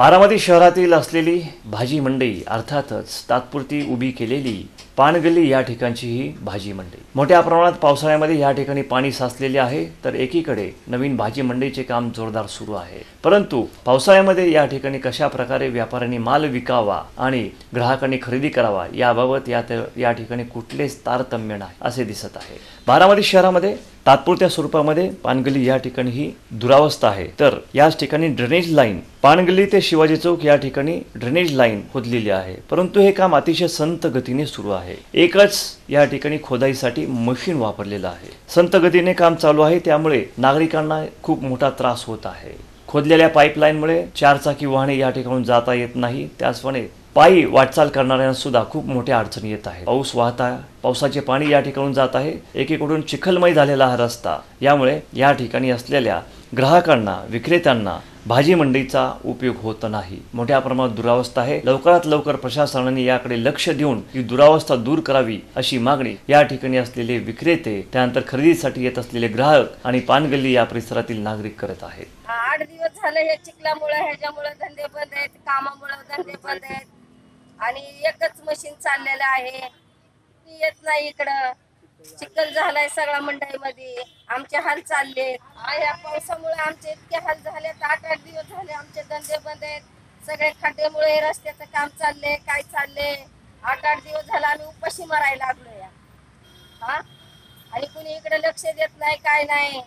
बारामती शहरातील असलेली भाजी मंडई अर्थातच तात्पुरती उभी केलेली पानगल्ली या ठिकाणची ही भाजी मंडई मोठ्या प्रमाणात पावसाळ्यामध्ये या ठिकाणी पाणी साचलेले आहे, तर एकीकडे नवीन भाजी मंडईचे काम जोरदार सुरू आहे। परंतु पावसाळ्यामध्ये या ठिकाणी कशा प्रकारे व्यापाऱ्यांनी माल विकावा आणि ग्राहकांनी खरेदी करावा याबाबत या ठिकाणी कुठलेच तारतम्य नाही असे दिसत आहे। बारामती शहरामध्ये तात्पुरत्या स्वरूपामध्ये पानगल्ली या ठिकाणी ही दुरावस्था आहे, तर याच ठिकाणी ड्रेनेज लाईन पानगल्ली ते शिवाजी चौक या ठिकाणी ड्रेनेज लाईन खोदलेली आहे, परंतु हे काम अतिशय संत गतीने सुरू आहे। एकच या ठिकाणी खोदाईसाठी मशीन वापरलेलं आहे। संत गतीने काम चालू आहे, त्यामुळे नागरिकांना खूप मोठा त्रास होत आहे। खोदलेल्या पाईपलाईनमुळे चारचाकी वाहने या ठिकाणून जाता येत नाही, त्याचप्रमाणे पायी वाटचाल करणाऱ्यांना सुद्धा खूप मोठ्या अडचणी येत आहेत। पाऊस वाहत आहे, पावसाचे पाणी या ठिकाणून जात आहे, एकीकडून चिखलमय झालेला हा रस्ता, यामुळे या ठिकाणी असलेल्या ग्राहकांना विक्रेत्यांना भाजी मंडईचा उपयोग होत नाही। मोठ्या प्रमाणात दुरावस्था आहे। लवकरात लवकर प्रशासनाने याकडे लक्ष देऊन ही दुरावस्था दूर करावी अशी मागणी या ठिकाणी असलेले विक्रेते, त्यानंतर खरेदीसाठी येत असलेले ग्राहक आणि पानगल्ली या परिसरातील नागरिक करत आहेत। 8 दिवस झाले हे चिखलामुळे ह्याच्यामुळे धंदे बंद आहेत, कामामुळे धंदे बंद आहेत आणि एकच मशीन चाललेलं आहे, ती येत नाही इकडं। चिखल झालाय सगळा मंडईमध्ये, आमचे हाल चालले। या पावसामुळे आमचे इतके हाल झाले, 8-8 दिवस झाले आमचे धंदे बंद आहेत। सगळे खड्डेमुळे रस्त्याचं काम चालले, काय चालले। 8-8 दिवस झाले आम्ही उपाशी मरायला लागलो या। आणि कुणी इकडे लक्ष देत नाही, काय नाही।